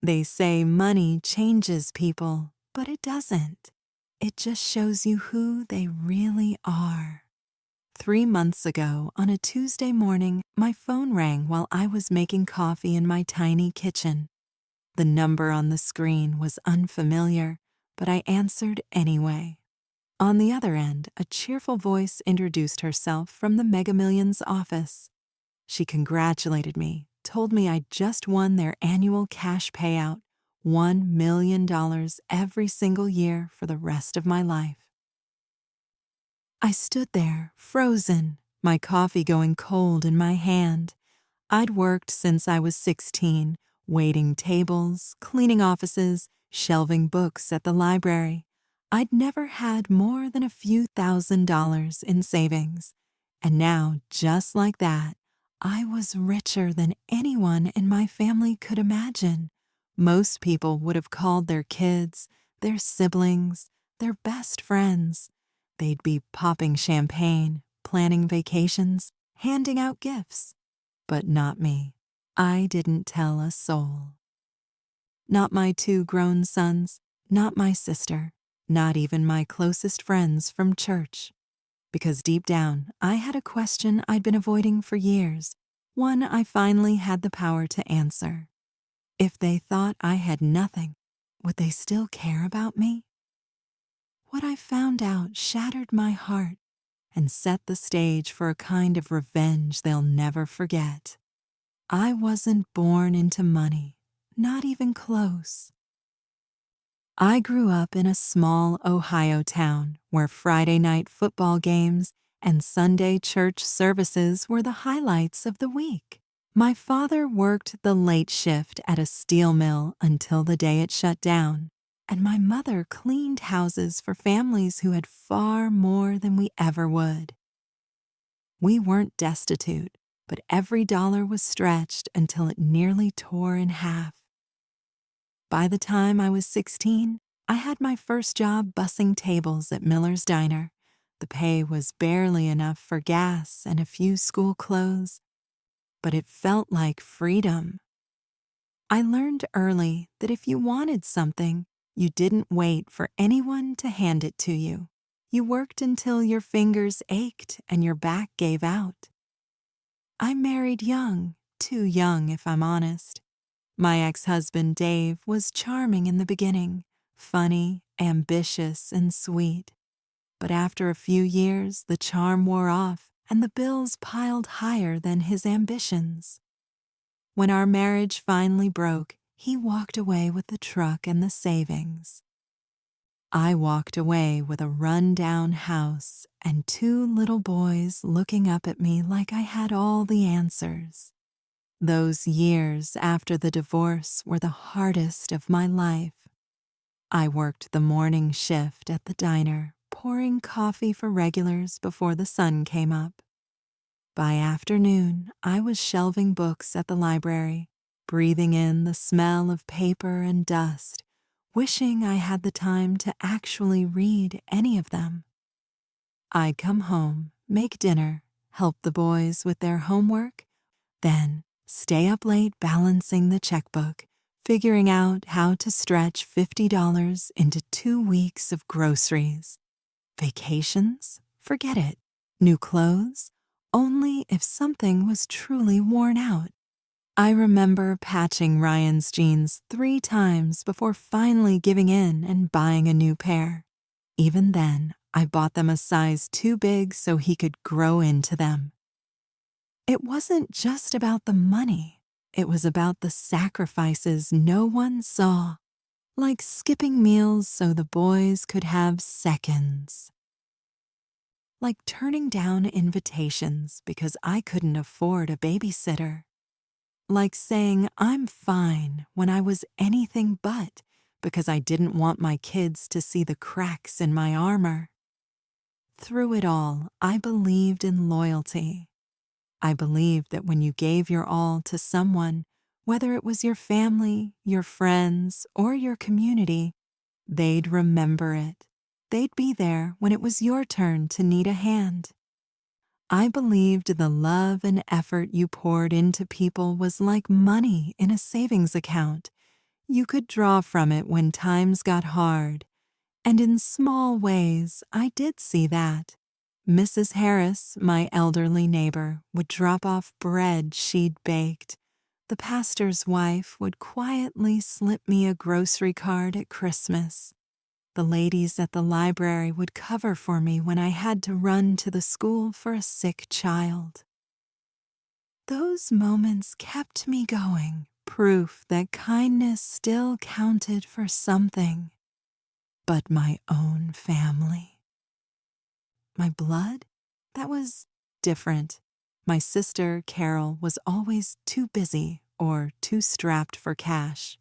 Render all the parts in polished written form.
They say money changes people, but it doesn't. It just shows you who they really are. 3 months ago, on a Tuesday morning, my phone rang while I was making coffee in my tiny kitchen. The number on the screen was unfamiliar, but I answered anyway. On the other end, a cheerful voice introduced herself from the Mega Millions office. She congratulated me, told me I'd just won their annual cash payout, $1 million every single year for the rest of my life. I stood there, frozen, my coffee going cold in my hand. I'd worked since I was 16, waiting tables, cleaning offices, shelving books at the library. I'd never had more than a few $1,000s in savings. And now, just like that, I was richer than anyone in my family could imagine. Most people would have called their kids, their siblings, their best friends. They'd be popping champagne, planning vacations, handing out gifts. But not me. I didn't tell a soul. Not my 2 grown sons, not my sister, not even my closest friends from church. Because deep down, I had a question I'd been avoiding for years, one I finally had the power to answer. If they thought I had nothing, would they still care about me? What I found out shattered my heart and set the stage for a kind of revenge they'll never forget. I wasn't born into money, not even close. I grew up in a small Ohio town where Friday night football games and Sunday church services were the highlights of the week. My father worked the late shift at a steel mill until the day it shut down, and my mother cleaned houses for families who had far more than we ever would. We weren't destitute, but every dollar was stretched until it nearly tore in half. By the time I was 16, I had my first job bussing tables at Miller's Diner. The pay was barely enough for gas and a few school clothes, but it felt like freedom. I learned early that if you wanted something, you didn't wait for anyone to hand it to you. You worked until your fingers ached and your back gave out. I married young, too young if I'm honest. My ex-husband Dave was charming in the beginning, funny, ambitious, and sweet. But after a few years, the charm wore off and the bills piled higher than his ambitions. When our marriage finally broke, he walked away with the truck and the savings. I walked away with a run-down house and 2 little boys looking up at me like I had all the answers. Those years after the divorce were the hardest of my life. I worked the morning shift at the diner, pouring coffee for regulars before the sun came up. By afternoon, I was shelving books at the library, breathing in the smell of paper and dust, wishing I had the time to actually read any of them. I'd come home, make dinner, help the boys with their homework, then stay up late balancing the checkbook, figuring out how to stretch $50 into 2 weeks of groceries. Vacations? Forget it. New clothes? Only if something was truly worn out. I remember patching Ryan's jeans 3 times before finally giving in and buying a new pair. Even then, I bought them a size too big so he could grow into them. It wasn't just about the money. It was about the sacrifices no one saw, like skipping meals so the boys could have seconds. Like turning down invitations because I couldn't afford a babysitter. Like saying I'm fine when I was anything but because I didn't want my kids to see the cracks in my armor. Through it all, I believed in loyalty. I believed that when you gave your all to someone, whether it was your family, your friends, or your community, they'd remember it. They'd be there when it was your turn to need a hand. I believed the love and effort you poured into people was like money in a savings account. You could draw from it when times got hard, and in small ways I did see that. Mrs. Harris, my elderly neighbor, would drop off bread she'd baked. The pastor's wife would quietly slip me a grocery card at Christmas. The ladies at the library would cover for me when I had to run to the school for a sick child. Those moments kept me going, proof that kindness still counted for something. But my own family. My blood? That was different. My sister, Carol, was always too busy or too strapped for cash.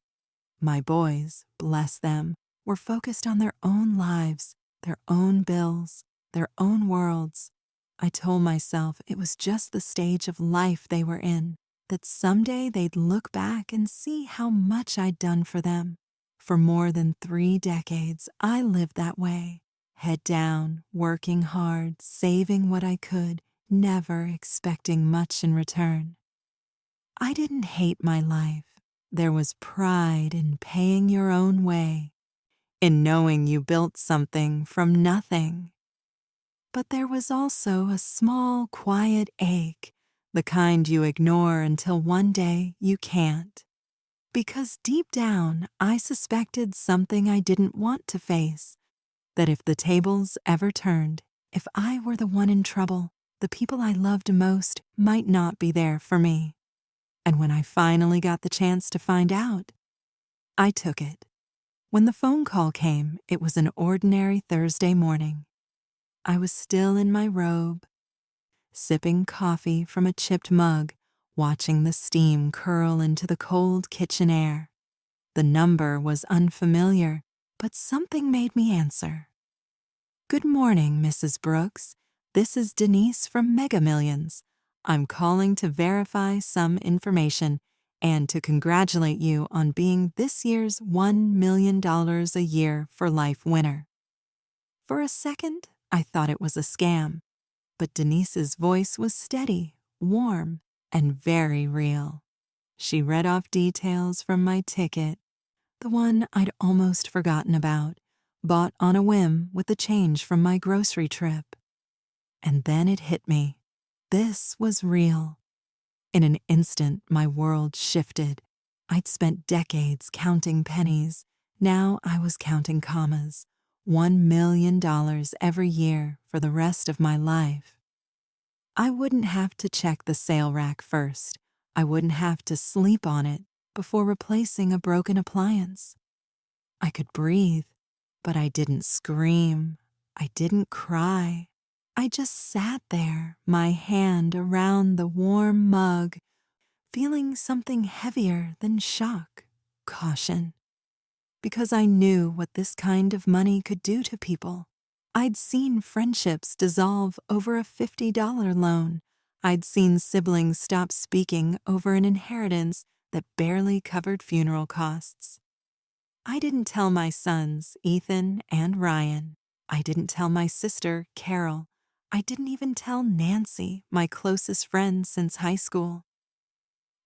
My boys, bless them, were focused on their own lives, their own bills, their own worlds. I told myself it was just the stage of life they were in, that someday they'd look back and see how much I'd done for them. For more than 3 decades, I lived that way, head down, working hard, saving what I could, never expecting much in return. I didn't hate my life. There was pride in paying your own way, in knowing you built something from nothing. But there was also a small, quiet ache, the kind you ignore until one day you can't. Because deep down, I suspected something I didn't want to face, that if the tables ever turned, if I were the one in trouble, the people I loved most might not be there for me. And when I finally got the chance to find out, I took it. When the phone call came, it was an ordinary Thursday morning. I was still in my robe, sipping coffee from a chipped mug, watching the steam curl into the cold kitchen air. The number was unfamiliar, but something made me answer. "Good morning, Mrs. Brooks. This is Denise from Mega Millions. I'm calling to verify some information and to congratulate you on being this year's $1 million a year for life winner." For a second, I thought it was a scam, but Denise's voice was steady, warm, and very real. She read off details from my ticket, the one I'd almost forgotten about, bought on a whim with the change from my grocery trip. And then it hit me. This was real. In an instant, my world shifted. I'd spent decades counting pennies. Now I was counting commas. $1 million every year for the rest of my life. I wouldn't have to check the sale rack first. I wouldn't have to sleep on it before replacing a broken appliance. I could breathe, but I didn't scream. I didn't cry. I just sat there, my hand around the warm mug, feeling something heavier than shock, caution. Because I knew what this kind of money could do to people. I'd seen friendships dissolve over a $50 loan. I'd seen siblings stop speaking over an inheritance that barely covered funeral costs. I didn't tell my sons, Ethan and Ryan. I didn't tell my sister, Carol. I didn't even tell Nancy, my closest friend since high school.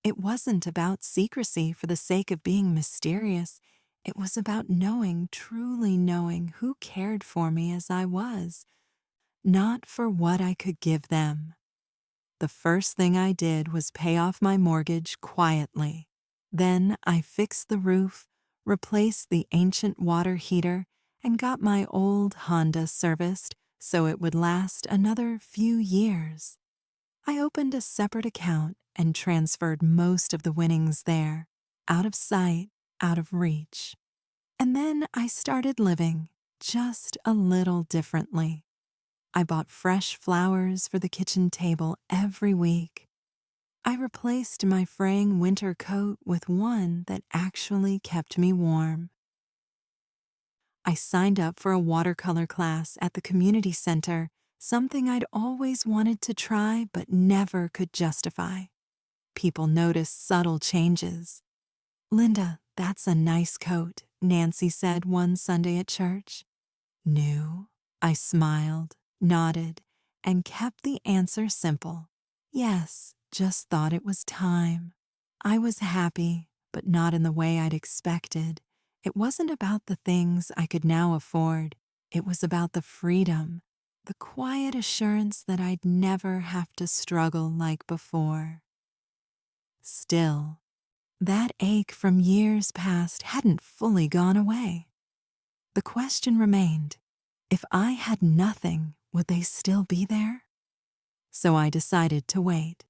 It wasn't about secrecy for the sake of being mysterious. It was about knowing, truly knowing who cared for me as I was, not for what I could give them. The first thing I did was pay off my mortgage quietly. Then I fixed the roof, replaced the ancient water heater, and got my old Honda serviced so it would last another few years. I opened a separate account and transferred most of the winnings there, out of sight, out of reach. And then I started living just a little differently. I bought fresh flowers for the kitchen table every week. I replaced my fraying winter coat with one that actually kept me warm. I signed up for a watercolor class at the community center, something I'd always wanted to try but never could justify. People noticed subtle changes. "Linda, that's a nice coat," Nancy said one Sunday at church. "New?" I smiled, nodded, and kept the answer simple. Yes, just thought it was time. I was happy, but not in the way I'd expected. It wasn't about the things I could now afford. It was about the freedom, the quiet assurance that I'd never have to struggle like before. Still, that ache from years past hadn't fully gone away. The question remained, if I had nothing, would they still be there? So I decided to wait,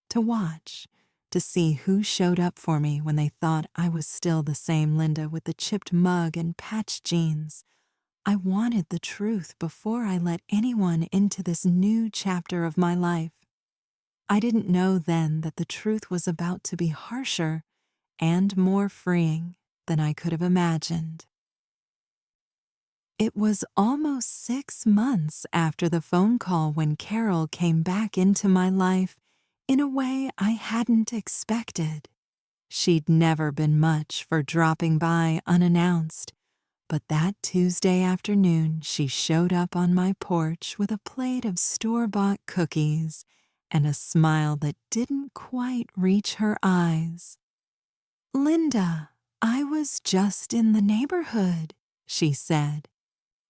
to watch, to see who showed up for me when they thought I was still the same Linda with the chipped mug and patched jeans. I wanted the truth before I let anyone into this new chapter of my life. I didn't know then that the truth was about to be harsher and more freeing than I could have imagined. It was almost 6 months after the phone call when Carol came back into my life in a way I hadn't expected. She'd never been much for dropping by unannounced, but that Tuesday afternoon she showed up on my porch with a plate of store-bought cookies and a smile that didn't quite reach her eyes. "Linda, I was just in the neighborhood," she said,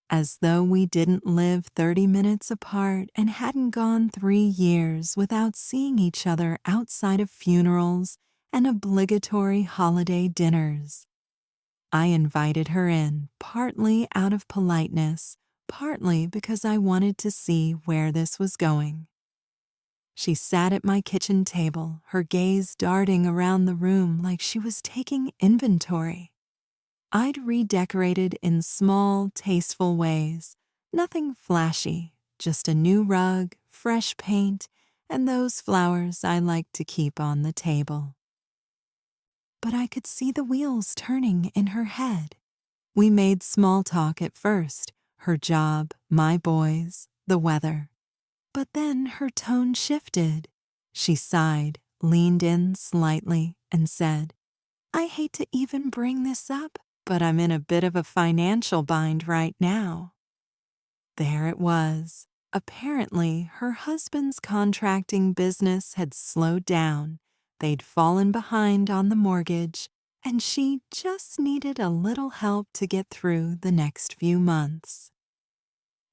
as though we didn't live 30 minutes apart and hadn't gone 3 years without seeing each other outside of funerals and obligatory holiday dinners. I invited her in, partly out of politeness, partly because I wanted to see where this was going. She sat at my kitchen table, her gaze darting around the room like she was taking inventory. I'd redecorated in small, tasteful ways, nothing flashy, just a new rug, fresh paint, and those flowers I liked to keep on the table. But I could see the wheels turning in her head. We made small talk at first, her job, my boys, the weather. But then her tone shifted. She sighed, leaned in slightly, and said, "I hate to even bring this up, but I'm in a bit of a financial bind right now." There it was. Apparently, her husband's contracting business had slowed down. They'd fallen behind on the mortgage, and she just needed a little help to get through the next few months.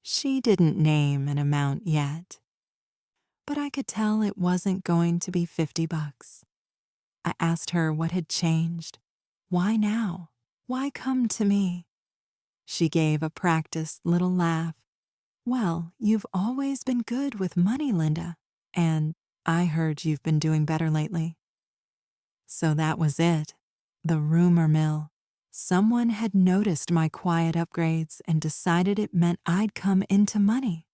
She didn't name an amount yet, but I could tell it wasn't going to be $50. I asked her what had changed. Why now? Why come to me? She gave a practiced little laugh. "Well, you've always been good with money, Linda, and I heard you've been doing better lately." So that was it. The rumor mill. Someone had noticed my quiet upgrades and decided it meant I'd come into money.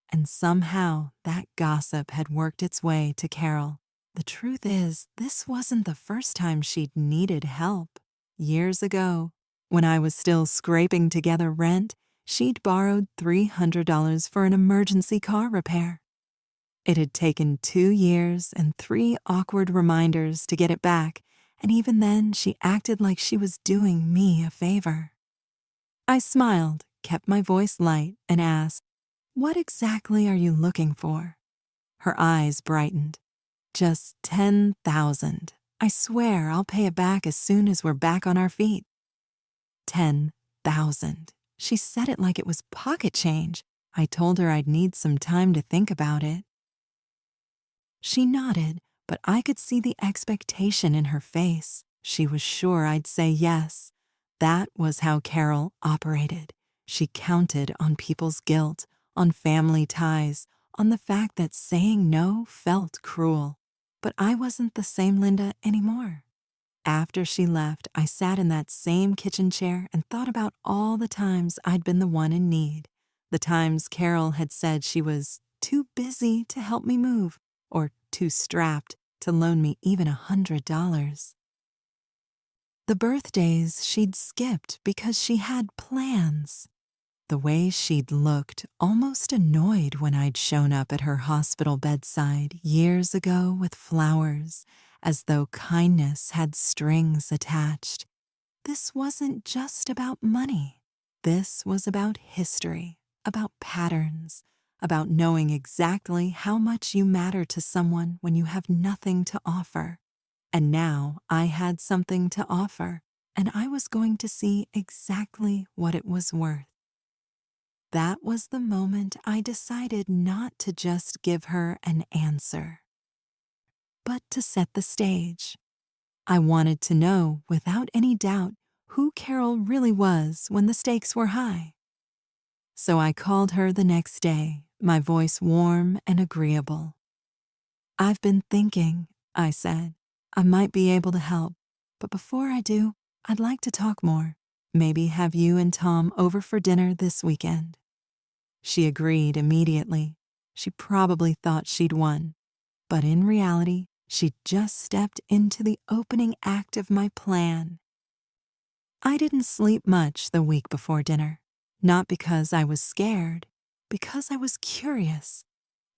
And somehow that gossip had worked its way to Carol. The truth is, this wasn't the first time she'd needed help. Years ago, when I was still scraping together rent, she'd borrowed $300 for an emergency car repair. It had taken 2 years and 3 awkward reminders to get it back, and even then she acted like she was doing me a favor. I smiled, kept my voice light, and asked, "What exactly are you looking for?" Her eyes brightened. "Just 10,000. I swear I'll pay it back as soon as we're back on our feet." 10,000. She said it like it was pocket change. I told her I'd need some time to think about it. She nodded, but I could see the expectation in her face. She was sure I'd say yes. That was how Carol operated. She counted on people's guilt, on family ties, on the fact that saying no felt cruel. But I wasn't the same Linda anymore. After she left, I sat in that same kitchen chair and thought about all the times I'd been the one in need. The times Carol had said she was too busy to help me move, or too strapped to loan me even $100. The birthdays she'd skipped because she had plans. The way she'd looked almost annoyed when I'd shown up at her hospital bedside years ago with flowers, as though kindness had strings attached. This wasn't just about money. This was about history, about patterns, about knowing exactly how much you matter to someone when you have nothing to offer. And now I had something to offer, and I was going to see exactly what it was worth. That was the moment I decided not to just give her an answer, but to set the stage. I wanted to know without any doubt who Carol really was when the stakes were high. So I called her the next day, my voice warm and agreeable. "I've been thinking," I said. "I might be able to help, but before I do, I'd like to talk more. Maybe have you and Tom over for dinner this weekend." She agreed immediately. She probably thought she'd won, but in reality, she'd just stepped into the opening act of my plan. I didn't sleep much the week before dinner, not because I was scared, because I was curious.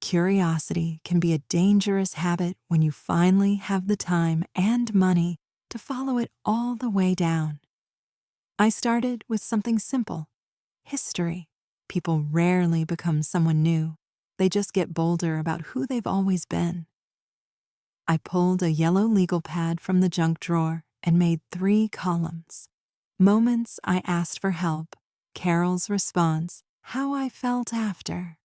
Curiosity can be a dangerous habit when you finally have the time and money to follow it all the way down. I started with something simple: history. People rarely become someone new. They just get bolder about who they've always been. I pulled a yellow legal pad from the junk drawer and made 3 columns. Moments I asked for help, Carol's response, how I felt after.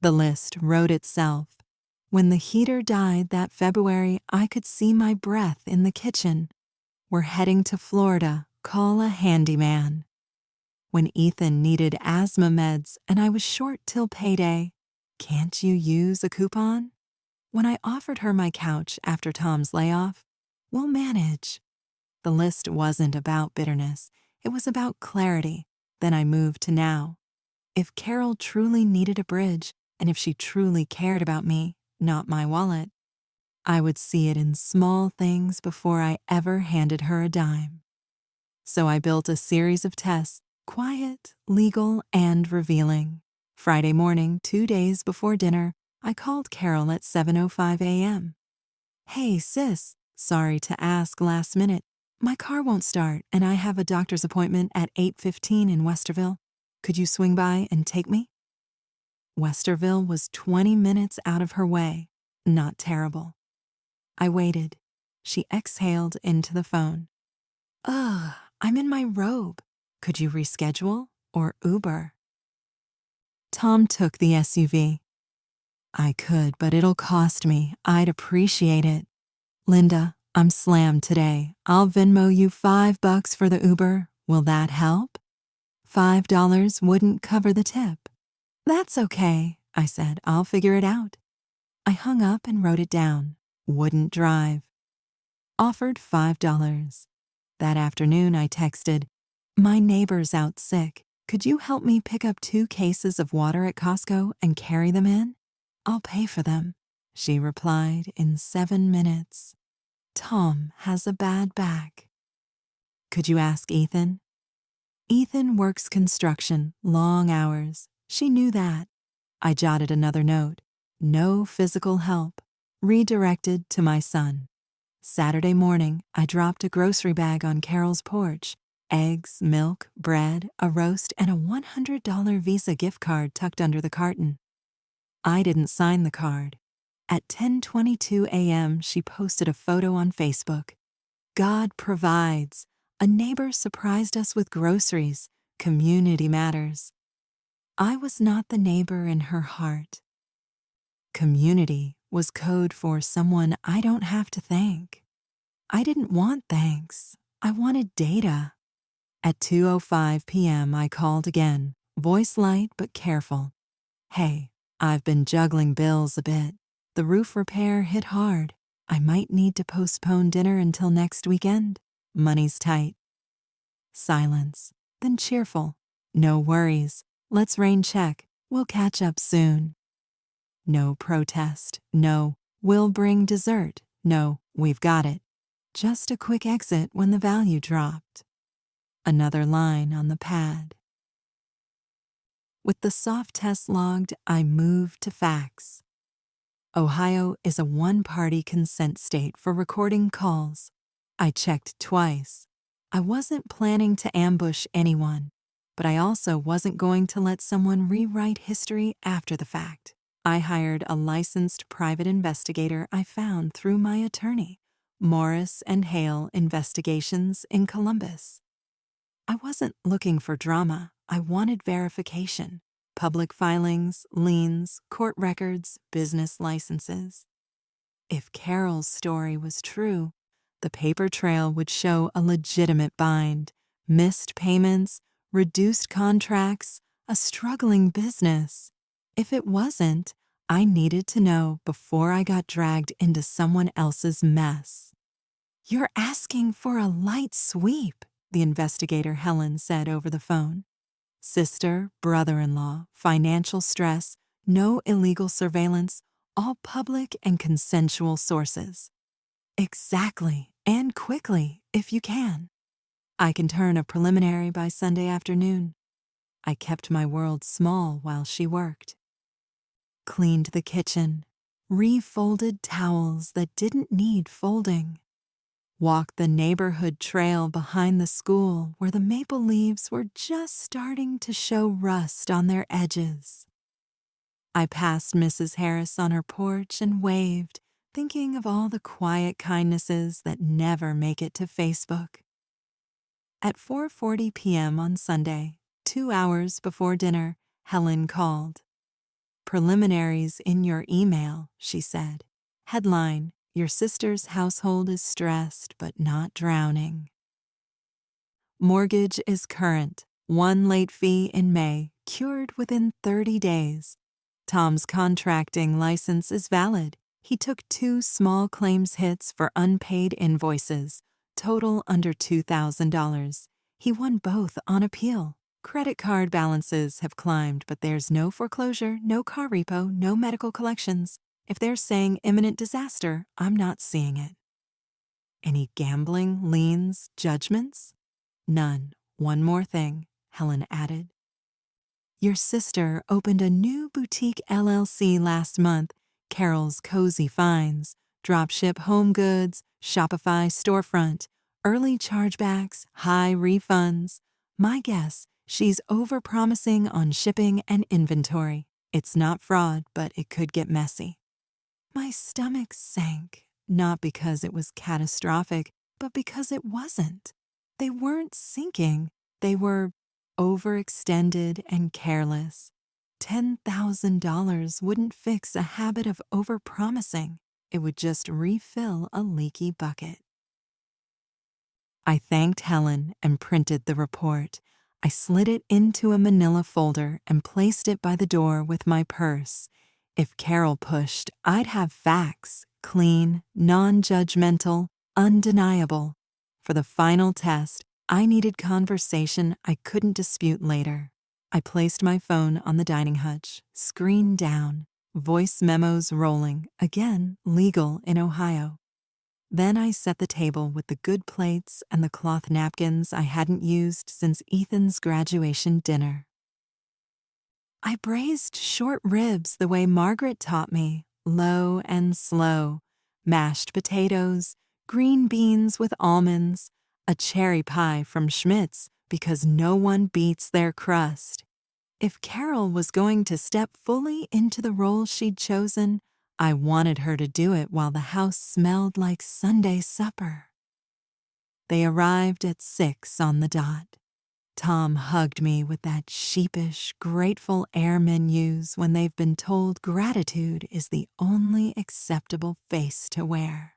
The list wrote itself. When the heater died that February, I could see my breath in the kitchen. We're heading to Florida. Call a handyman. When Ethan needed asthma meds and I was short till payday, can't you use a coupon? When I offered her my couch after Tom's layoff, we'll manage. The list wasn't about bitterness. It was about clarity. Then I moved to now. If Carol truly needed a bridge, and if she truly cared about me, not my wallet, I would see it in small things before I ever handed her a dime. So I built a series of tests, quiet, legal, and revealing. Friday morning, 2 days before dinner, I called Carol at 7:05 a.m. "Hey, sis, sorry to ask last minute. My car won't start, and I have a doctor's appointment at 8:15 in Westerville. Could you swing by and take me?" Westerville was 20 minutes out of her way. Not terrible. I waited. She exhaled into the phone. "Ugh, I'm in my robe. Could you reschedule or Uber?" Tom took the SUV. "I could, but it'll cost me. I'd appreciate it. Linda, I'm slammed today. I'll Venmo you $5 for the Uber. Will that help?" $5 wouldn't cover the tip. "That's okay," I said. "I'll figure it out." I hung up and wrote it down. Wouldn't drive. Offered $5. That afternoon I texted, "My neighbor's out sick. Could you help me pick up 2 cases of water at Costco and carry them in? I'll pay for them." She replied in 7 minutes. "Tom has a bad back. Could you ask Ethan?" Ethan works construction, long hours. She knew that. I jotted another note. No physical help. Redirected to my son. Saturday morning, I dropped a grocery bag on Carol's porch. Eggs, milk, bread, a roast, and a $100 Visa gift card tucked under the carton. I didn't sign the card. At 10:22 a.m., she posted a photo on Facebook. "God provides. A neighbor surprised us with groceries. Community matters." I was not the neighbor in her heart. Community was code for someone I don't have to thank. I didn't want thanks. I wanted data. At 2:05 p.m., I called again, voice light but careful. "Hey, I've been juggling bills a bit. The roof repair hit hard. I might need to postpone dinner until next weekend. Money's tight." Silence, then cheerful. "No worries. Let's rain check. We'll catch up soon." No protest. No, "We'll bring dessert." No, "We've got it." Just a quick exit when the value dropped. Another line on the pad. With the soft test logged, I moved to facts. Ohio is a one-party consent state for recording calls. I checked twice. I wasn't planning to ambush anyone, but I also wasn't going to let someone rewrite history after the fact. I hired a licensed private investigator I found through my attorney, Morris and Hale Investigations in Columbus. I wasn't looking for drama. I wanted verification. Public filings, liens, court records, business licenses. If Carol's story was true, the paper trail would show a legitimate bind, missed payments, reduced contracts, a struggling business. If it wasn't, I needed to know before I got dragged into someone else's mess. "You're asking for a light sweep," the investigator Helen said over the phone. "Sister, brother-in-law, financial stress, no illegal surveillance, all public and consensual sources." "Exactly, and quickly, if you can. I can turn a preliminary by Sunday afternoon." I kept my world small while she worked. Cleaned the kitchen, refolded towels that didn't need folding. Walked the neighborhood trail behind the school where the maple leaves were just starting to show rust on their edges. I passed Mrs. Harris on her porch and waved, thinking of all the quiet kindnesses that never make it to Facebook. At 4:40 p.m. on Sunday, 2 hours before dinner, Helen called. "Preliminaries in your email," she said. Headline: "Your sister's household is stressed but not drowning." Mortgage is current. One late fee in May, cured within 30 days. Tom's contracting license is valid. He took 2 small claims hits for unpaid invoices, total under $2,000. He won both on appeal. Credit card balances have climbed, but there's no foreclosure, no car repo, no medical collections. If they're saying imminent disaster, I'm not seeing it. Any gambling, liens, judgments? None. One more thing, Helen added. Your sister opened a new boutique LLC last month, Carol's Cozy Finds, dropship home goods, Shopify storefront, early chargebacks, high refunds. My guess, she's overpromising on shipping and inventory. It's not fraud, but it could get messy. My stomach sank, not because it was catastrophic, but because it wasn't. They weren't sinking. They were overextended and careless. $10,000 wouldn't fix a habit of overpromising. It would just refill a leaky bucket. I thanked Helen and printed the report. I slid it into a manila folder and placed it by the door with my purse. If Carol pushed, I'd have facts, clean, non-judgmental, undeniable. For the final test, I needed conversation I couldn't dispute later. I placed my phone on the dining hutch, screen down, voice memos rolling, again legal in Ohio. Then I set the table with the good plates and the cloth napkins I hadn't used since Ethan's graduation dinner. I braised short ribs the way Margaret taught me, low and slow, mashed potatoes, green beans with almonds, a cherry pie from Schmidt's because no one beats their crust. If Carol was going to step fully into the role she'd chosen, I wanted her to do it while the house smelled like Sunday supper. They arrived at 6 on the dot. Tom hugged me with that sheepish, grateful air menus when they've been told gratitude is the only acceptable face to wear.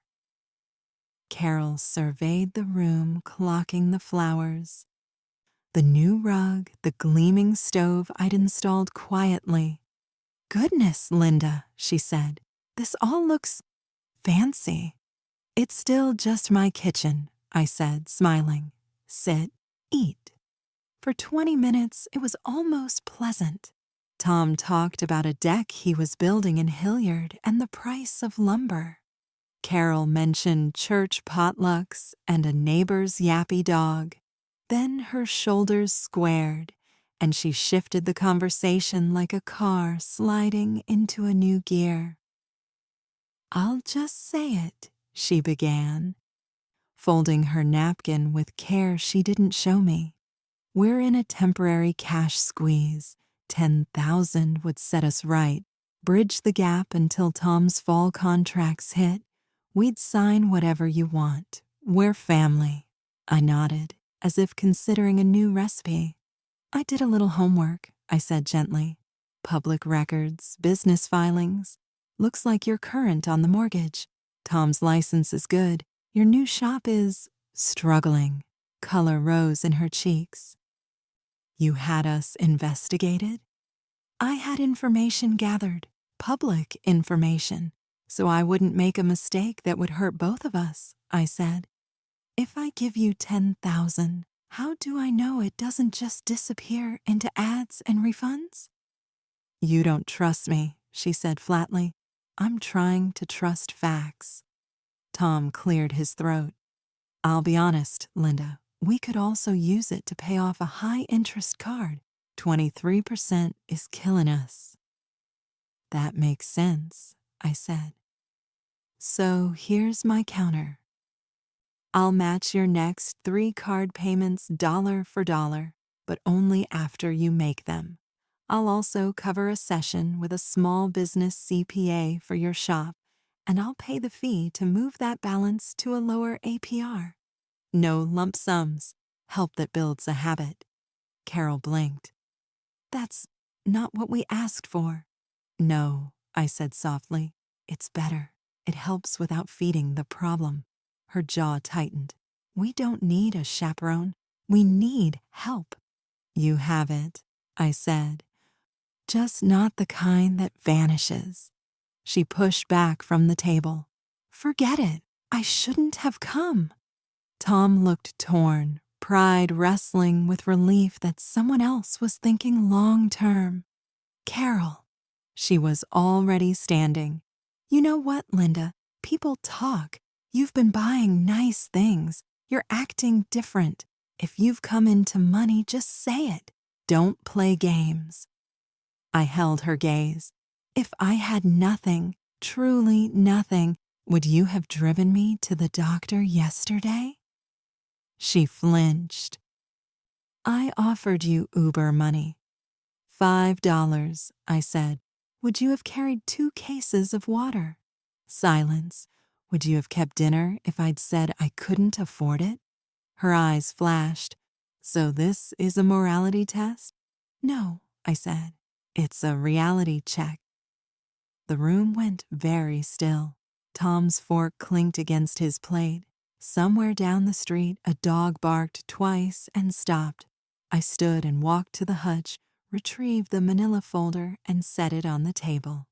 Carol surveyed the room, clocking the flowers. The new rug, the gleaming stove I'd installed quietly. "Goodness, Linda," she said, "this all looks fancy." "It's still just my kitchen," I said, smiling. "Sit, eat." For 20 minutes, it was almost pleasant. Tom talked about a deck he was building in Hilliard and the price of lumber. Carol mentioned church potlucks and a neighbor's yappy dog. Then her shoulders squared, and she shifted the conversation like a car sliding into a new gear. "I'll just say it," she began, folding her napkin with care she didn't show me. "We're in a temporary cash squeeze. 10,000 would set us right, bridge the gap until Tom's fall contracts hit. We'd sign whatever you want. We're family. I nodded, as if considering a new recipe. I did a little homework, I said gently. Public records, business filings. Looks like you're current on the mortgage. Tom's license is good. Your new shop is struggling. Color rose in her cheeks. You had us investigated? I had information gathered, public information, so I wouldn't make a mistake that would hurt both of us, I said. If I give you 10,000, how do I know it doesn't just disappear into ads and refunds? You don't trust me, she said flatly. I'm trying to trust facts. Tom cleared his throat. I'll be honest, Linda, we could also use it to pay off a high-interest card. 23% is killing us. That makes sense, I said. So here's my counter. I'll match your next 3 card payments dollar for dollar, but only after you make them. I'll also cover a session with a small business CPA for your shop, and I'll pay the fee to move that balance to a lower APR. No lump sums, help that builds a habit. Carol blinked. That's not what we asked for. No, I said softly. It's better. It helps without feeding the problem. Her jaw tightened. We don't need a chaperone. We need help. You have it, I said. Just not the kind that vanishes. She pushed back from the table. Forget it. I shouldn't have come. Tom looked torn, pride wrestling with relief that someone else was thinking long-term. Carol. She was already standing. You know what, Linda? People talk. You've been buying nice things. You're acting different. If you've come into money, just say it. Don't play games. I held her gaze. If I had nothing, truly nothing, would you have driven me to the doctor yesterday? She flinched. I offered you Uber money. $5, I said. Would you have carried 2 cases of water? Silence. Would you have kept dinner if I'd said I couldn't afford it? Her eyes flashed. So this is a morality test? No, I said. It's a reality check. The room went very still. Tom's fork clinked against his plate. Somewhere down the street, a dog barked twice and stopped. I stood and walked to the hutch, retrieved the manila folder, and set it on the table.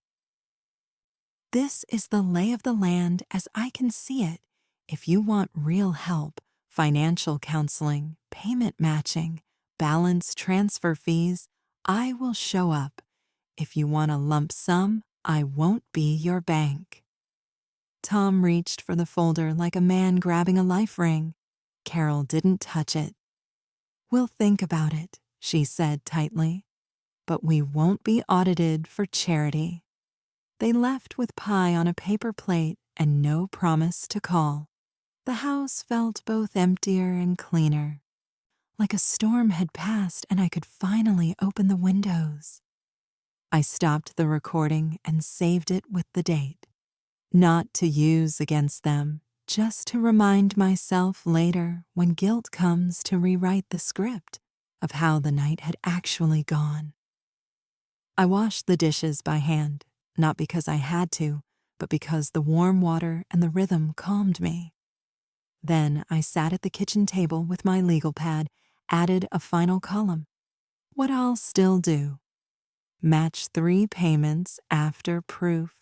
This is the lay of the land as I can see it. If you want real help, financial counseling, payment matching, balance transfer fees, I will show up. If you want a lump sum, I won't be your bank. Tom reached for the folder like a man grabbing a life ring. Carol didn't touch it. We'll think about it, she said tightly. But we won't be audited for charity. They left with pie on a paper plate and no promise to call. The house felt both emptier and cleaner. Like a storm had passed and I could finally open the windows. I stopped the recording and saved it with the date. Not to use against them, just to remind myself later when guilt comes to rewrite the script of how the night had actually gone. I washed the dishes by hand, not because I had to, but because the warm water and the rhythm calmed me. Then I sat at the kitchen table with my legal pad, added a final column. What I'll still do. Match 3 payments after proof.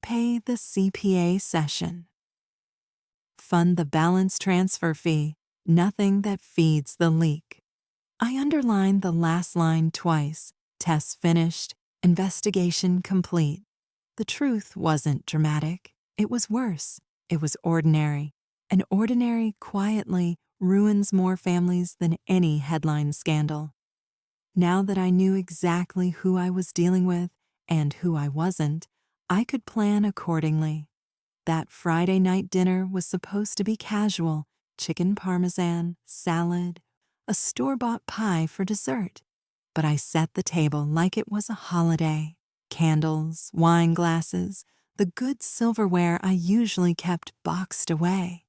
Pay the CPA session. Fund the balance transfer fee, nothing that feeds the leak. I underlined the last line twice. Test finished, investigation complete. The truth wasn't dramatic. It was worse. It was ordinary. And ordinary quietly ruins more families than any headline scandal. Now that I knew exactly who I was dealing with and who I wasn't, I could plan accordingly. That Friday night dinner was supposed to be casual, chicken parmesan, salad, a store-bought pie for dessert. But I set the table like it was a holiday. Candles, wine glasses, the good silverware I usually kept boxed away.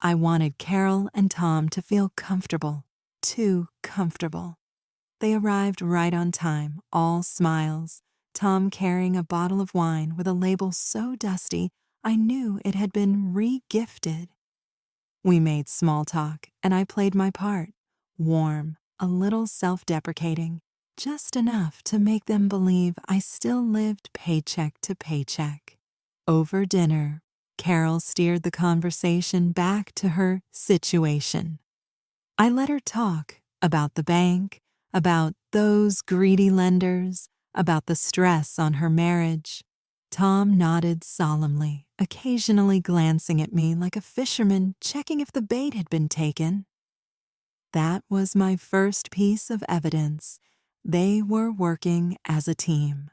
I wanted Carol and Tom to feel comfortable, too comfortable. They arrived right on time, all smiles, Tom carrying a bottle of wine with a label so dusty I knew it had been re-gifted. We made small talk, and I played my part, warm, a little self-deprecating, just enough to make them believe I still lived paycheck to paycheck. Over dinner, Carol steered the conversation back to her situation. I let her talk about the bank, about those greedy lenders, about the stress on her marriage. Tom nodded solemnly, occasionally glancing at me like a fisherman checking if the bait had been taken. That was my first piece of evidence. They were working as a team.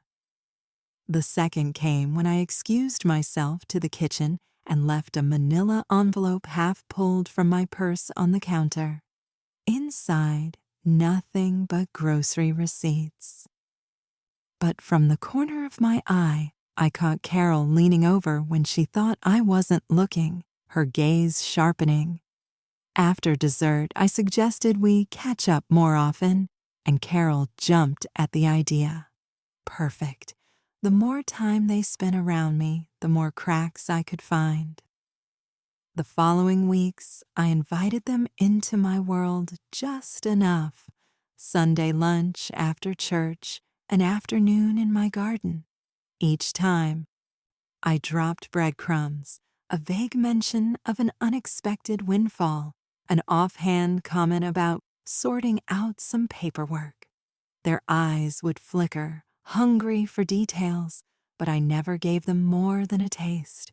The second came when I excused myself to the kitchen and left a manila envelope half pulled from my purse on the counter. Inside, nothing but grocery receipts. But from the corner of my eye, I caught Carol leaning over when she thought I wasn't looking, her gaze sharpening. After dessert, I suggested we catch up more often, and Carol jumped at the idea. Perfect. The more time they spent around me, the more cracks I could find. The following weeks, I invited them into my world just enough. Sunday lunch after church, an afternoon in my garden. Each time, I dropped breadcrumbs, a vague mention of an unexpected windfall, an offhand comment about sorting out some paperwork. Their eyes would flicker, hungry for details, but I never gave them more than a taste.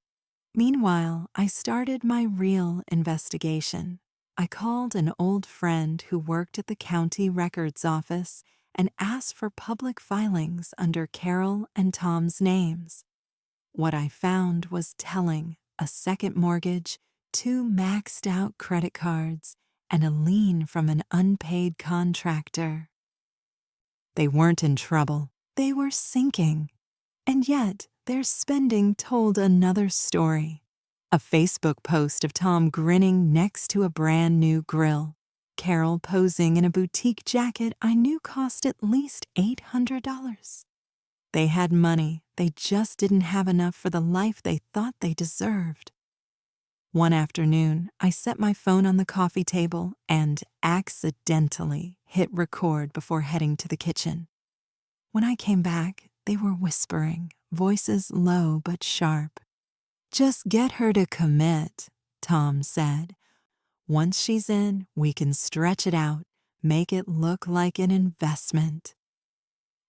Meanwhile, I started my real investigation. I called an old friend who worked at the county records office and asked for public filings under Carol and Tom's names. What I found was telling: a second mortgage, 2 maxed-out credit cards, and a lien from an unpaid contractor. They weren't in trouble. They were sinking. And yet, their spending told another story. A Facebook post of Tom grinning next to a brand new grill. Carol posing in a boutique jacket I knew cost at least $800. They had money, they just didn't have enough for the life they thought they deserved. One afternoon, I set my phone on the coffee table and accidentally hit record before heading to the kitchen. When I came back, they were whispering, voices low but sharp. "Just get her to commit," Tom said. "Once she's in, we can stretch it out, make it look like an investment."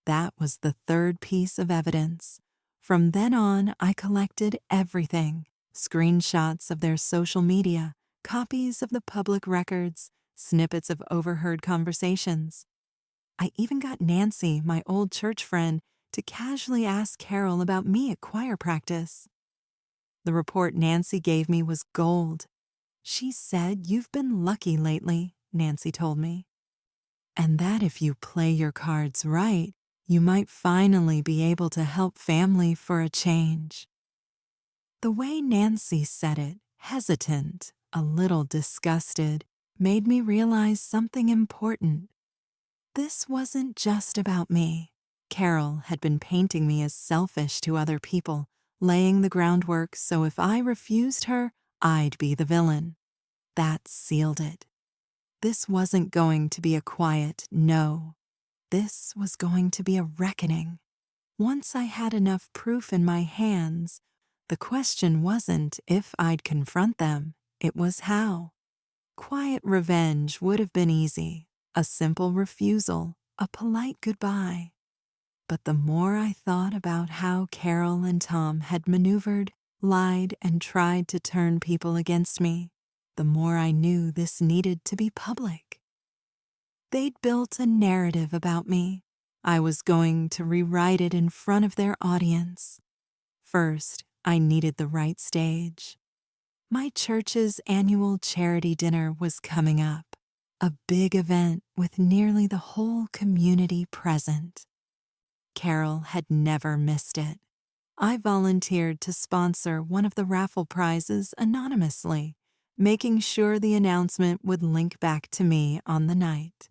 That was the third piece of evidence. From then on, I collected everything: screenshots of their social media, copies of the public records, snippets of overheard conversations. I even got Nancy, my old church friend, to casually ask Carol about me at choir practice. The report Nancy gave me was gold. She said, "You've been lucky lately," Nancy told me. "And that if you play your cards right, you might finally be able to help family for a change." The way Nancy said it, hesitant, a little disgusted, made me realize something important. This wasn't just about me. Carol had been painting me as selfish to other people, laying the groundwork so if I refused her, I'd be the villain. That sealed it. This wasn't going to be a quiet no. This was going to be a reckoning. Once I had enough proof in my hands, the question wasn't if I'd confront them, it was how. Quiet revenge would have been easy, a simple refusal, a polite goodbye. But the more I thought about how Carol and Tom had maneuvered, lied, and tried to turn people against me, the more I knew this needed to be public. They'd built a narrative about me. I was going to rewrite it in front of their audience. First, I needed the right stage. My church's annual charity dinner was coming up, a big event with nearly the whole community present. Carol had never missed it. I volunteered to sponsor one of the raffle prizes anonymously, making sure the announcement would link back to me on the night.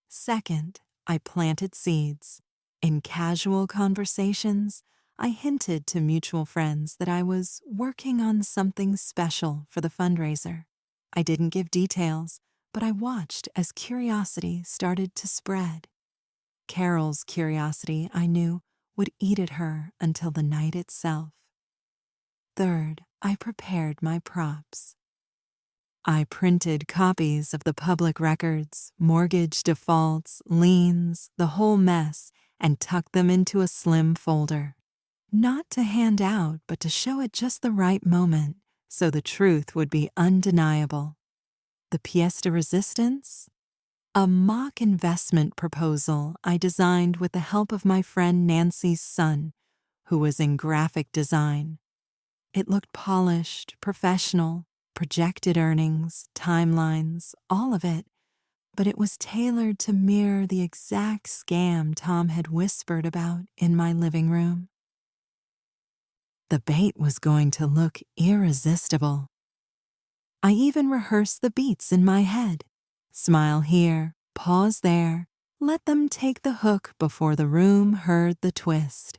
Second, I planted seeds. In casual conversations, I hinted to mutual friends that I was working on something special for the fundraiser. I didn't give details, but I watched as curiosity started to spread. Carol's curiosity, I knew, would eat at her until the night itself. Third, I prepared my props. I printed copies of the public records, mortgage defaults, liens, the whole mess, and tucked them into a slim folder. Not to hand out, but to show at just the right moment, so the truth would be undeniable. The pièce de résistance? A mock investment proposal I designed with the help of my friend Nancy's son, who was in graphic design. It looked polished, professional, projected earnings, timelines, all of it, but it was tailored to mirror the exact scam Tom had whispered about in my living room. The bait was going to look irresistible. I even rehearsed the beats in my head. Smile here, pause there, let them take the hook before the room heard the twist.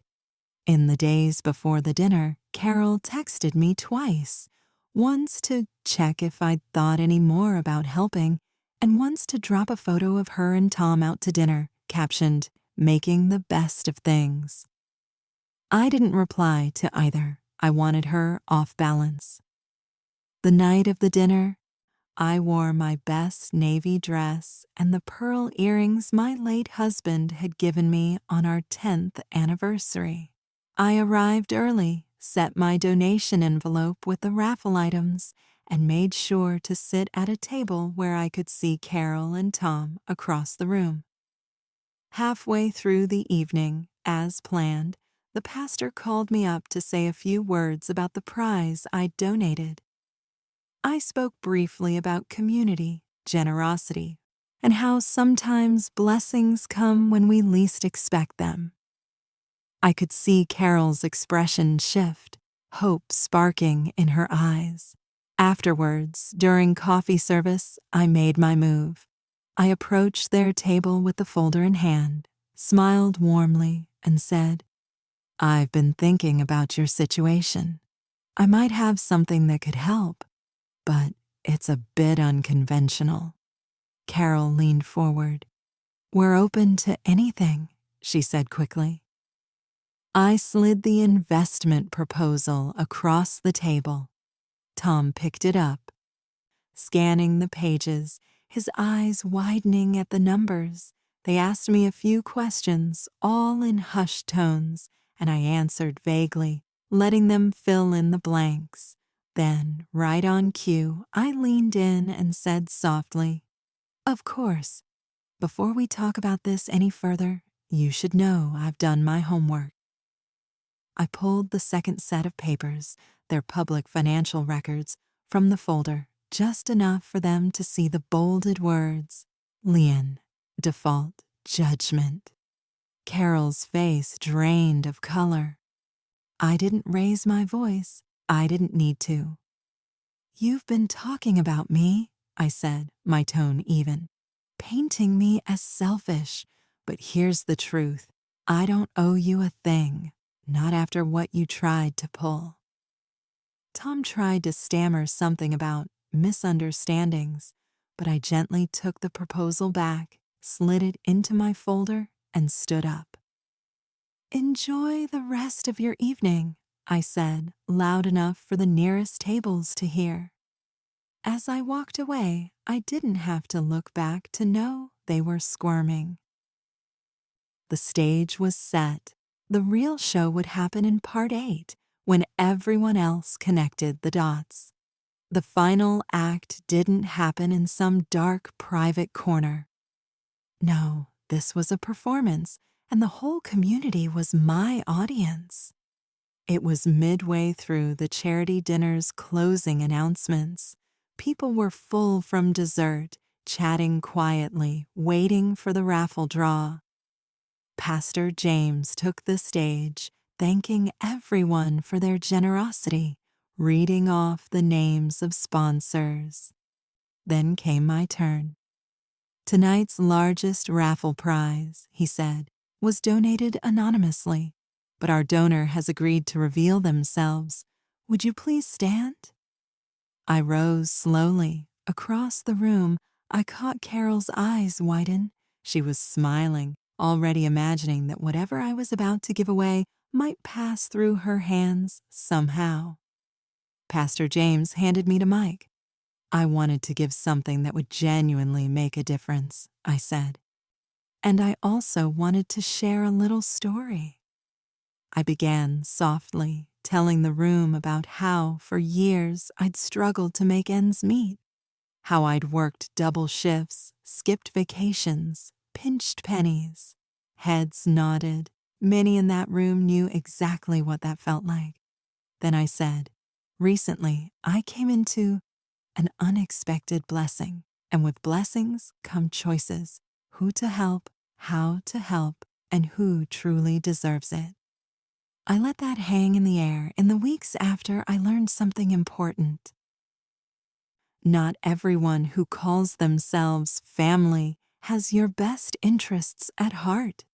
In the days before the dinner, Carol texted me twice, once to check if I'd thought any more about helping, and once to drop a photo of her and Tom out to dinner, captioned, "Making the best of things." I didn't reply to either. I wanted her off balance. The night of the dinner, I wore my best navy dress and the pearl earrings my late husband had given me on our 10th anniversary. I arrived early, set my donation envelope with the raffle items, and made sure to sit at a table where I could see Carol and Tom across the room. Halfway through the evening, as planned, the pastor called me up to say a few words about the prize I'd donated. I spoke briefly about community, generosity, and how sometimes blessings come when we least expect them. I could see Carol's expression shift, hope sparking in her eyes. Afterwards, during coffee service, I made my move. I approached their table with the folder in hand, smiled warmly, and said, "I've been thinking about your situation. I might have something that could help, but it's a bit unconventional." Carol leaned forward. "We're open to anything," she said quickly. I slid the investment proposal across the table. Tom picked it up. Scanning the pages, his eyes widening at the numbers, they asked me a few questions, all in hushed tones, and I answered vaguely, letting them fill in the blanks. Then, right on cue, I leaned in and said softly, "Of course, before we talk about this any further, you should know I've done my homework." I pulled the second set of papers, their public financial records, from the folder, just enough for them to see the bolded words, "Lien, default, judgment." Carol's face drained of color. I didn't raise my voice. I didn't need to. "You've been talking about me," I said, my tone even, "painting me as selfish. But here's the truth. I don't owe you a thing, not after what you tried to pull." Tom tried to stammer something about misunderstandings, but I gently took the proposal back, slid it into my folder, and stood up. "Enjoy the rest of your evening," I said, loud enough for the nearest tables to hear. As I walked away, I didn't have to look back to know they were squirming. The stage was set. The real show would happen in part 8, when everyone else connected the dots. The final act didn't happen in some dark private corner. No, this was a performance, and the whole community was my audience. It was midway through the charity dinner's closing announcements. People were full from dessert, chatting quietly, waiting for the raffle draw. Pastor James took the stage, thanking everyone for their generosity, reading off the names of sponsors. Then came my turn. Tonight's largest raffle prize, he said, was donated anonymously, but our donor has agreed to reveal themselves. Would you please stand? I rose slowly. Across the room, I caught Carol's eyes widen. She was smiling, already imagining that whatever I was about to give away might pass through her hands somehow. Pastor James handed me to Mike. I wanted to give something that would genuinely make a difference, I said. And I also wanted to share a little story. I began softly, telling the room about how, for years, I'd struggled to make ends meet, how I'd worked double shifts, skipped vacations, pinched pennies. Heads nodded. Many in that room knew exactly what that felt like. Then I said, recently, I came into an unexpected blessing, and with blessings come choices, who to help, how to help, and who truly deserves it. I let that hang in the air. In the weeks after, I learned something important. Not everyone who calls themselves family has your best interests at heart.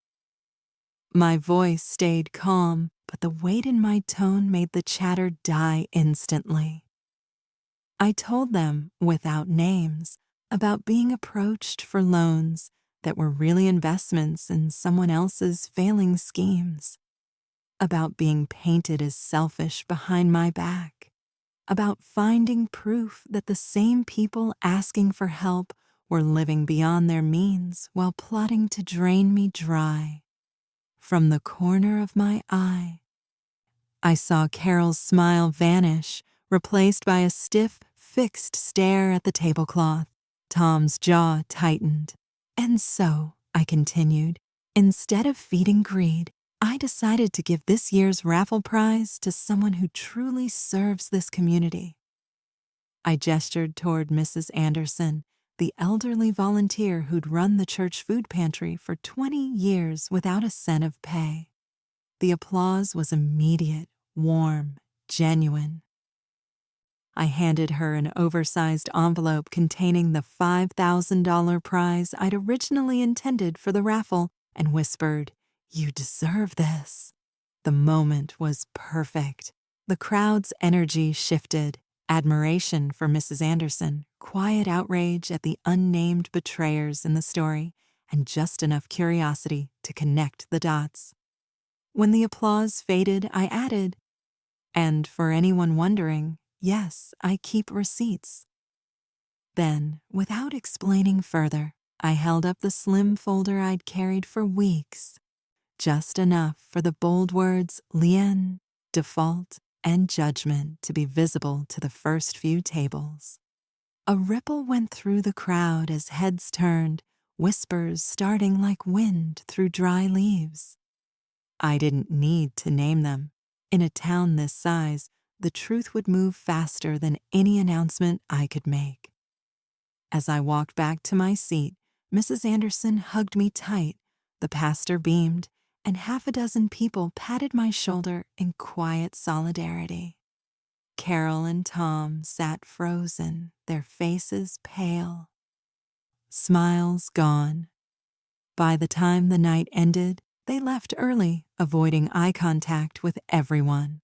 My voice stayed calm, but the weight in my tone made the chatter die instantly. I told them, without names, about being approached for loans that were really investments in someone else's failing schemes, about being painted as selfish behind my back, about finding proof that the same people asking for help were living beyond their means while plotting to drain me dry. From the corner of my eye, I saw Carol's smile vanish, replaced by a stiff, fixed stare at the tablecloth. Tom's jaw tightened. And so, I continued, instead of feeding greed, I decided to give this year's raffle prize to someone who truly serves this community. I gestured toward Mrs. Anderson, the elderly volunteer who'd run the church food pantry for 20 years without a cent of pay. The applause was immediate, warm, genuine. I handed her an oversized envelope containing the $5,000 prize I'd originally intended for the raffle and whispered, "You deserve this." The moment was perfect. The crowd's energy shifted. Admiration for Mrs. Anderson, quiet outrage at the unnamed betrayers in the story, and just enough curiosity to connect the dots. When the applause faded, I added, "And for anyone wondering, yes, I keep receipts." Then, without explaining further, I held up the slim folder I'd carried for weeks, just enough for the bold words lien, default, and judgment to be visible to the first few tables. A ripple went through the crowd as heads turned, whispers starting like wind through dry leaves. I didn't need to name them. In a town this size, the truth would move faster than any announcement I could make. As I walked back to my seat, Mrs. Anderson hugged me tight, the pastor beamed, and half a dozen people patted my shoulder in quiet solidarity. Carol and Tom sat frozen, their faces pale. Smiles gone. By the time the night ended, they left early, avoiding eye contact with everyone.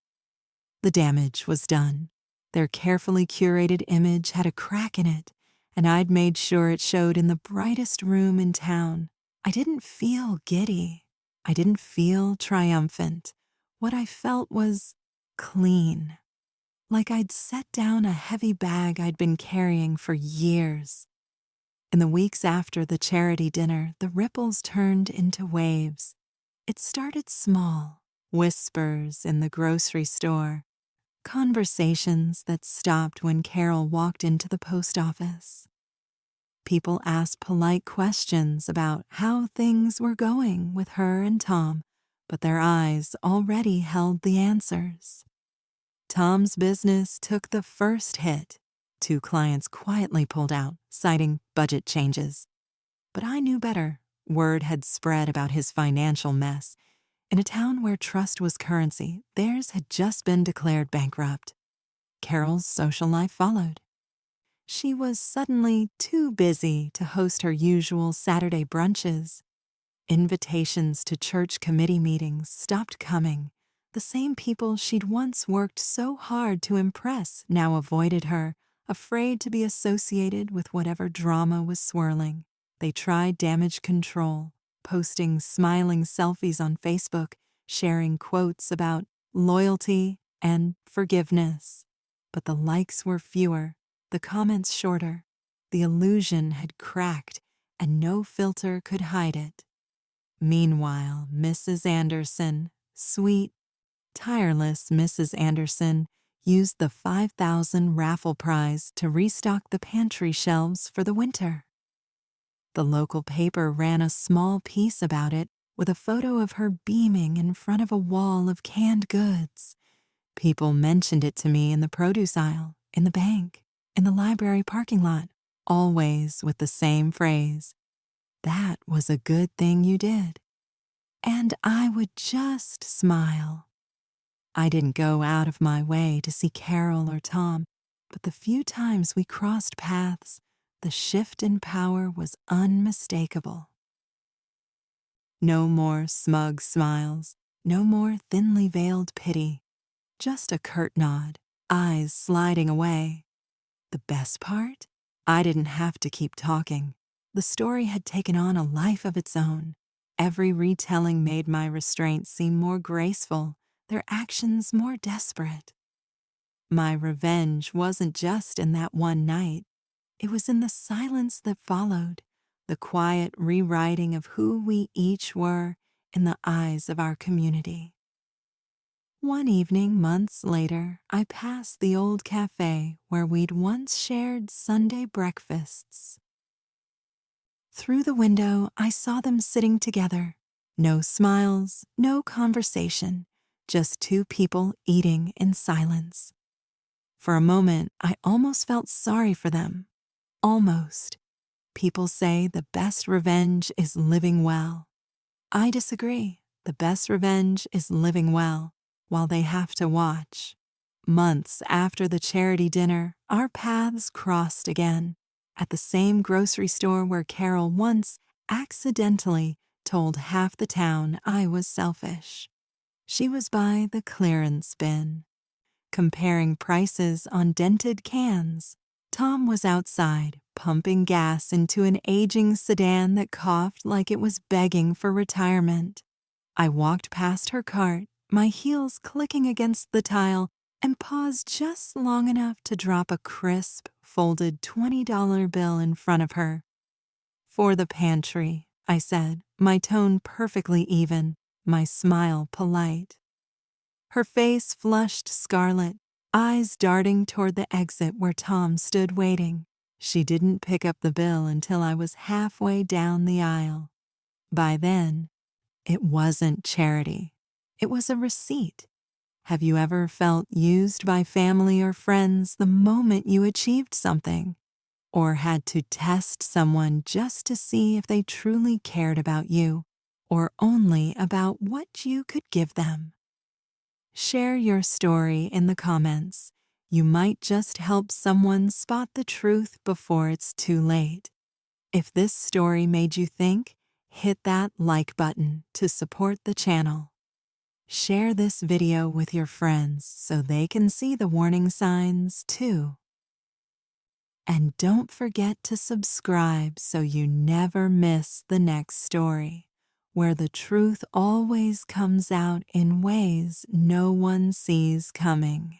The damage was done. Their carefully curated image had a crack in it, and I'd made sure it showed in the brightest room in town. I didn't feel giddy. I didn't feel triumphant. What I felt was clean, like I'd set down a heavy bag I'd been carrying for years. In the weeks after the charity dinner, the ripples turned into waves. It started small, whispers in the grocery store, conversations that stopped when Carol walked into the post office. People asked polite questions about how things were going with her and Tom, but their eyes already held the answers. Tom's business took the first hit. 2 clients quietly pulled out, citing budget changes. But I knew better. Word had spread about his financial mess. In a town where trust was currency, theirs had just been declared bankrupt. Carol's social life followed. She was suddenly too busy to host her usual Saturday brunches. Invitations to church committee meetings stopped coming. The same people she'd once worked so hard to impress now avoided her, afraid to be associated with whatever drama was swirling. They tried damage control, posting smiling selfies on Facebook, sharing quotes about loyalty and forgiveness. But the likes were fewer, the comments shorter. The illusion had cracked, and no filter could hide it. Meanwhile, Mrs. Anderson, sweet, tireless Mrs. Anderson, used the 5,000 raffle prize to restock the pantry shelves for the winter. The local paper ran a small piece about it with a photo of her beaming in front of a wall of canned goods. People mentioned it to me in the produce aisle, in the bank, in the library parking lot, always with the same phrase, "That was a good thing you did." And I would just smile. I didn't go out of my way to see Carol or Tom, but the few times we crossed paths, the shift in power was unmistakable. No more smug smiles, no more thinly veiled pity, just a curt nod, eyes sliding away. The best part? I didn't have to keep talking. The story had taken on a life of its own. Every retelling made my restraint seem more graceful, their actions more desperate. My revenge wasn't just in that one night. It was in the silence that followed, the quiet rewriting of who we each were in the eyes of our community. One evening, months later, I passed the old cafe where we'd once shared Sunday breakfasts. Through the window, I saw them sitting together. No smiles, no conversation, just two people eating in silence. For a moment, I almost felt sorry for them. Almost. People say the best revenge is living well. I disagree. The best revenge is living well while they have to watch. Months after the charity dinner, our paths crossed again at the same grocery store where Carol once accidentally told half the town I was selfish. She was by the clearance bin, comparing prices on dented cans. Tom was outside, pumping gas into an aging sedan that coughed like it was begging for retirement. I walked past her cart, my heels clicking against the tile, and paused just long enough to drop a crisp, folded $20 bill in front of her. "For the pantry," I said, my tone perfectly even, my smile polite. Her face flushed scarlet, eyes darting toward the exit where Tom stood waiting. She didn't pick up the bill until I was halfway down the aisle. By then, it wasn't charity. It was a receipt. Have you ever felt used by family or friends the moment you achieved something? Or had to test someone just to see if they truly cared about you, or only about what you could give them? Share your story in the comments. You might just help someone spot the truth before it's too late. If this story made you think, hit that like button to support the channel. Share this video with your friends so they can see the warning signs too. And don't forget to subscribe so you never miss the next story, where the truth always comes out in ways no one sees coming.